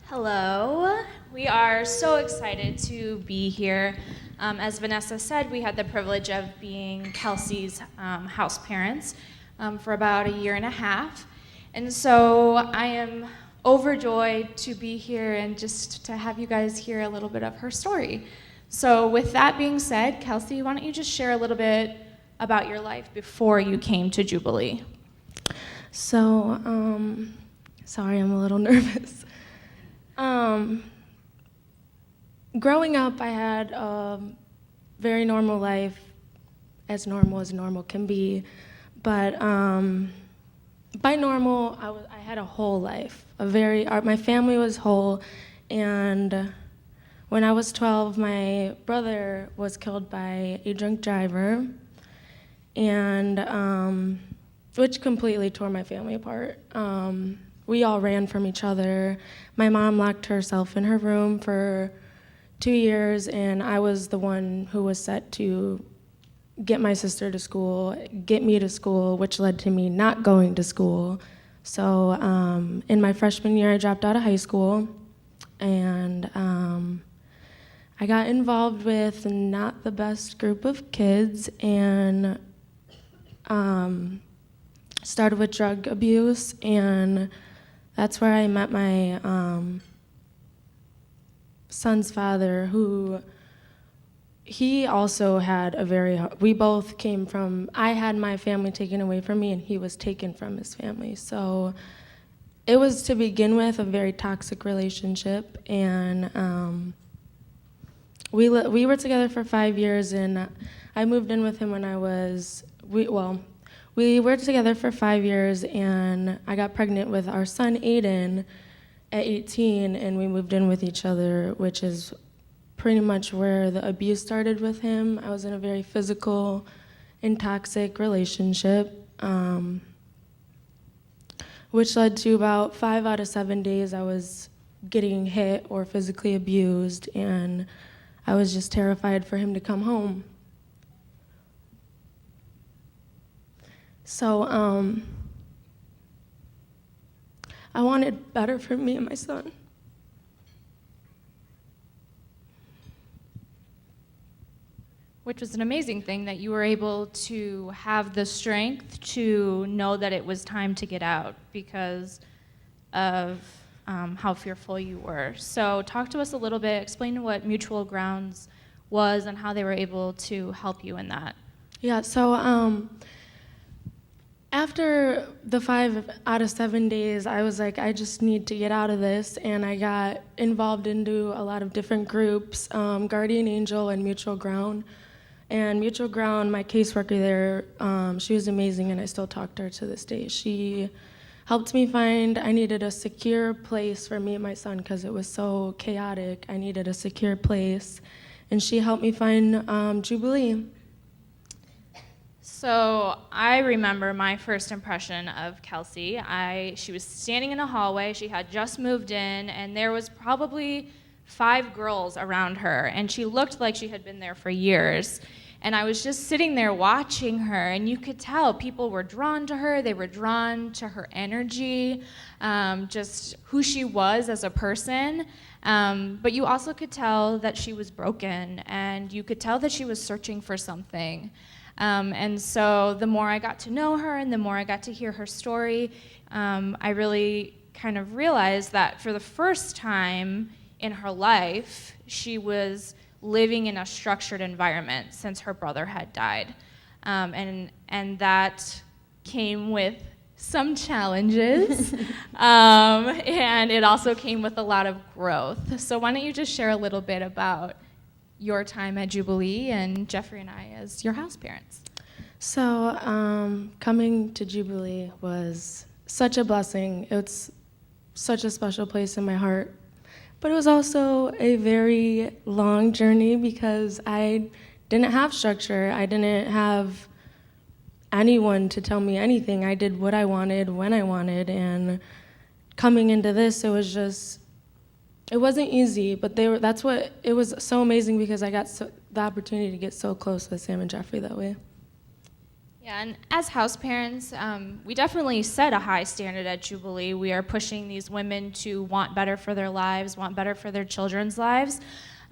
Hello. We are so excited to be here. As Vanessa said, we had the privilege of being Kelsey's house parents for about a year and a half. And so I am overjoyed to be here and just to have you guys hear a little bit of her story. So with that being said, Kelsey, why don't you just share a little bit about your life before you came to Jubilee? So, sorry, I'm a little nervous. Growing up, I had a very normal life, as normal can be. But by normal, I had a whole life. My family was whole, and when I was 12, my brother was killed by a drunk driver, and which completely tore my family apart. We all ran from each other. My mom locked herself in her room for 2 years, and I was the one who was set to get my sister to school, get me to school, which led to me not going to school. So in my freshman year, I dropped out of high school, and I got involved with not the best group of kids, and started with drug abuse, and that's where I met my son's father, who he also had we both came from, I had my family taken away from me, and he was taken from his family. So it was, to begin with, a very toxic relationship, and we were together for 5 years, and I moved in with him when we were together for 5 years, and I got pregnant with our son, Aiden, at 18, and we moved in with each other, which is pretty much where the abuse started with him. I was in a very physical and toxic relationship, which led to about 5 out of 7 days I was getting hit or physically abused, and I was just terrified for him to come home. So I wanted better for me and my son. Which was an amazing thing that you were able to have the strength to know that it was time to get out because of how fearful you were. So talk to us a little bit, explain what Mutual Grounds was and how they were able to help you in that. Yeah, so after the 5 out of 7 days, I was like, I just need to get out of this, and I got involved into a lot of different groups, Guardian Angel and Mutual Ground. And Mutual Ground, my caseworker there, she was amazing, and I still talk to her to this day. She helped me find, I needed a secure place for me and my son because it was so chaotic. I needed a secure place, and she helped me find Jubilee. So I remember my first impression of Kelsey. She was standing in a hallway. She had just moved in, and there was probably 5 girls around her, and she looked like she had been there for years. And I was just sitting there watching her, and you could tell people were drawn to her. They were drawn to her energy, just who she was as a person. But you also could tell that she was broken, and you could tell that she was searching for something. And so the more I got to know her and the more I got to hear her story, I really kind of realized that for the first time in her life, she was living in a structured environment since her brother had died. And that came with some challenges, and it also came with a lot of growth. So why don't you just share a little bit about your time at Jubilee and Jeffrey and I as your house parents? So coming to Jubilee was such a blessing. It's such a special place in my heart. But it was also a very long journey because I didn't have structure. I didn't have anyone to tell me anything. I did what I wanted, when I wanted, and coming into this, it wasn't easy, but it was so amazing because I got the opportunity to get so close with Sam and Jeffrey that way. Yeah, and as house parents, we definitely set a high standard at Jubilee. We are pushing these women to want better for their lives, want better for their children's lives.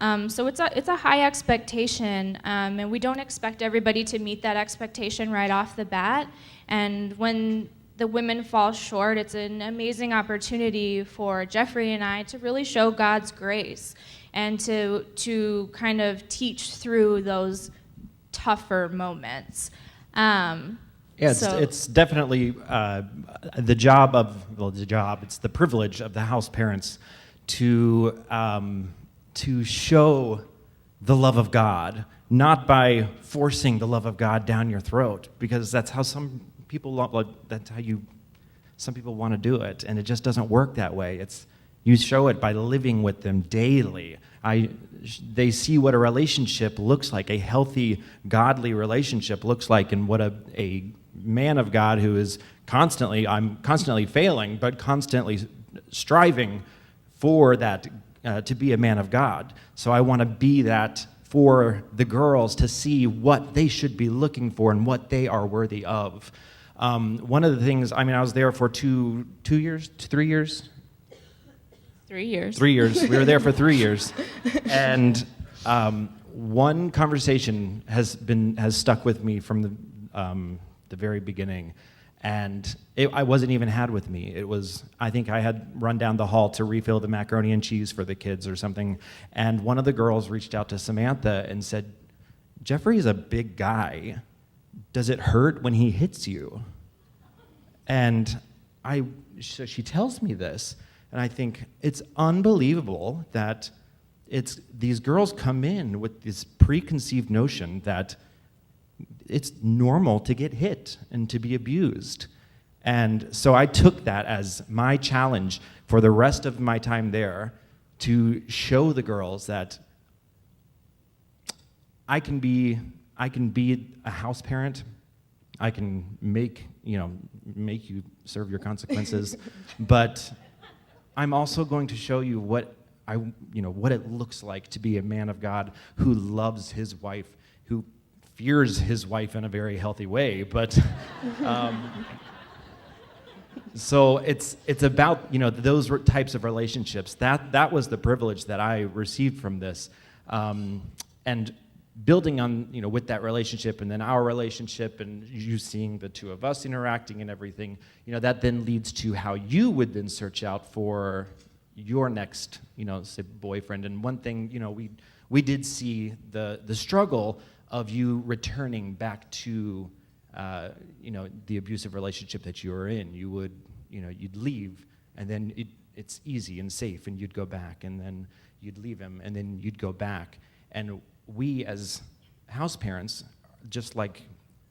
So it's a high expectation, and we don't expect everybody to meet that expectation right off the bat. And when the women fall short, it's an amazing opportunity for Jeffrey and I to really show God's grace and to kind of teach through those tougher moments. It's definitely it's the privilege of the house parents to show the love of God, not by forcing the love of God down your throat, because that's how some people want to do it, and it just doesn't work that way. You show it by living with them daily. They see what a relationship looks like, a healthy, godly relationship looks like, and what a man of God who is I'm constantly failing, but constantly striving for that, to be a man of God. So I want to be that for the girls, to see what they should be looking for and what they are worthy of. One of the things, I was there for 3 years? 3 years. 3 years. We were there for 3 years. And one conversation has stuck with me from the very beginning. And I wasn't even had with me. I think I had run down the hall to refill the macaroni and cheese for the kids or something. And one of the girls reached out to Samantha and said, "Jeffrey's a big guy. Does it hurt when he hits you?" And so she tells me this, and I think it's unbelievable that these girls come in with this preconceived notion that it's normal to get hit and to be abused. And so I took that as my challenge for the rest of my time there, to show the girls that I can be a house parent. I can make you serve your consequences, but I'm also going to show you what it looks like to be a man of God who loves his wife, who fears his wife in a very healthy way. But so it's about those types of relationships. That was the privilege that I received from this, and building on with that relationship, and then our relationship, and you seeing the two of us interacting and everything, that then leads to how you would then search out for your next say boyfriend. And one thing we did see the struggle of you returning back to the abusive relationship that you were in. You would you'd leave, and then it's easy and safe, and you'd go back, and then you'd leave him, and then you'd go back. And we as house parents, just like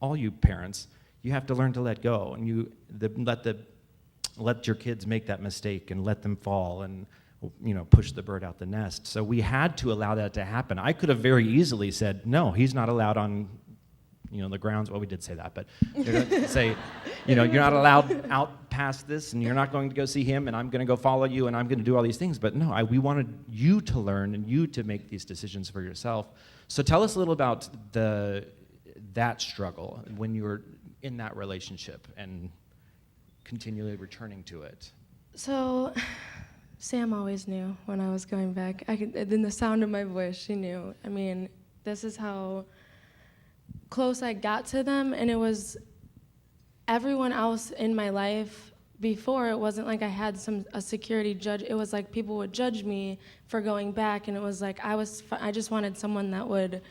all you parents, you have to learn to let go, and let your kids make that mistake and let them fall and push the bird out the nest. So we had to allow that to happen. I could have very easily said, no, he's not allowed on the grounds. Well, we did say that, but say, you're not allowed out past this, and you're not going to go see him, and I'm going to go follow you, and I'm going to do all these things. But no, we wanted you to learn and you to make these decisions for yourself. So tell us a little about that struggle when you were in that relationship and continually returning to it. So Sam always knew when I was going back. In the sound of my voice, she knew. This is how close I got to them, and it was everyone else in my life before. It wasn't like I had a security judge. It was like people would judge me for going back, and it was like I just wanted someone that would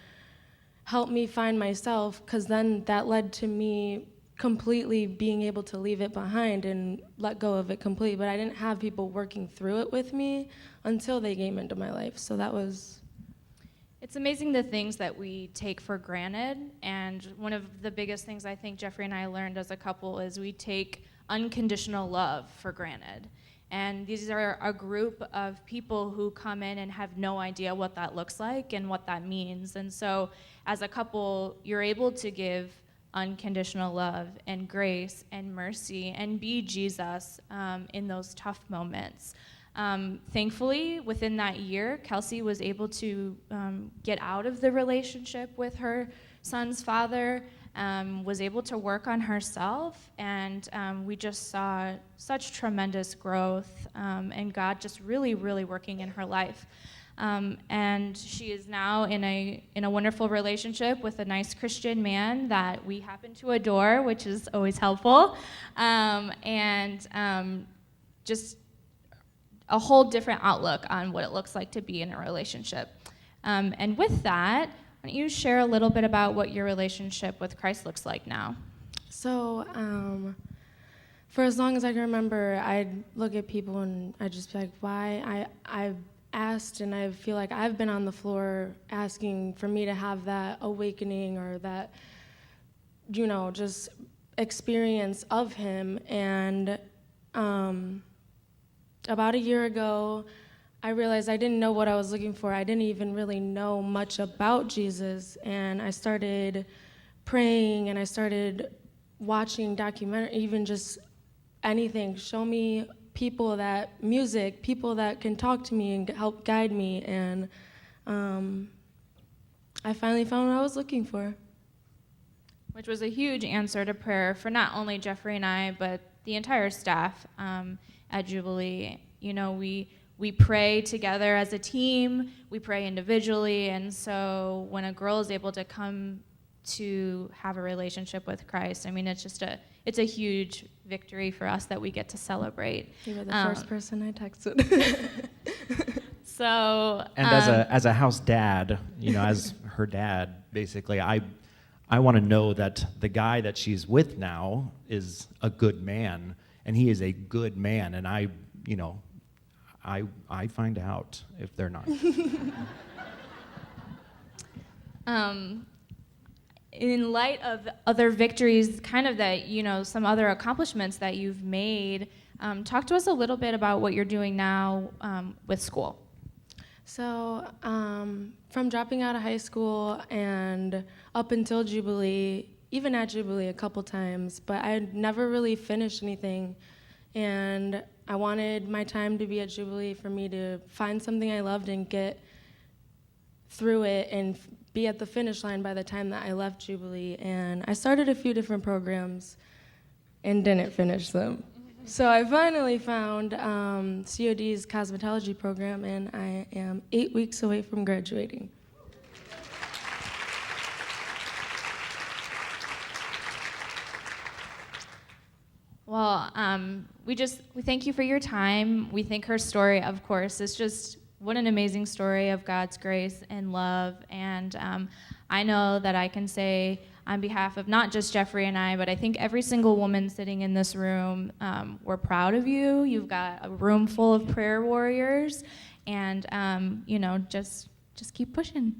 help me find myself, because then that led to me completely being able to leave it behind and let go of it completely. But I didn't have people working through it with me until they came into my life. So that was... It's amazing the things that we take for granted, and one of the biggest things I think Jeffrey and I learned as a couple is we take unconditional love for granted. And these are a group of people who come in and have no idea what that looks like and what that means. And so as a couple, you're able to give unconditional love and grace and mercy and be Jesus in those tough moments. Thankfully, within that year, Kelsey was able to get out of the relationship with her son's father, was able to work on herself, and we just saw such tremendous growth, and God just really, really working in her life. And she is now in a wonderful relationship with a nice Christian man that we happen to adore, which is always helpful, just a whole different outlook on what it looks like to be in a relationship. And with that, why don't you share a little bit about what your relationship with Christ looks like now? So, for as long as I can remember, I'd look at people and I'd just be like, why? I've asked, and I feel like I've been on the floor asking for me to have that awakening or that, just experience of him. And about a year ago, I realized I didn't know what I was looking for. I didn't even really know much about Jesus. And I started praying, and I started watching documentary, even just anything. Show me people that can talk to me and help guide me. And I finally found what I was looking for. Which was a huge answer to prayer for not only Jeffrey and I, but the entire staff at Jubilee. We pray together as a team, we pray individually, and so when a girl is able to come to have a relationship with Christ, it's a huge victory for us that we get to celebrate. You were the first person I texted. So, and as a house dad, as her dad, basically, I want to know that the guy that she's with now is a good man, and he is a good man, and I find out if they're not. In light of other victories, some other accomplishments that you've made, talk to us a little bit about what you're doing now with school. So, from dropping out of high school and up until Jubilee, even at Jubilee a couple times, but I never really finished anything. And I wanted my time to be at Jubilee for me to find something I loved and get through it and be at the finish line by the time that I left Jubilee. And I started a few different programs and didn't finish them. So I finally found COD's cosmetology program, and I am 8 weeks away from graduating. Well, we thank you for your time. We think her story, of course, is just what an amazing story of God's grace and love. And I know that I can say on behalf of not just Jeffrey and I, but I think every single woman sitting in this room, we're proud of you. You've got a room full of prayer warriors, and just keep pushing.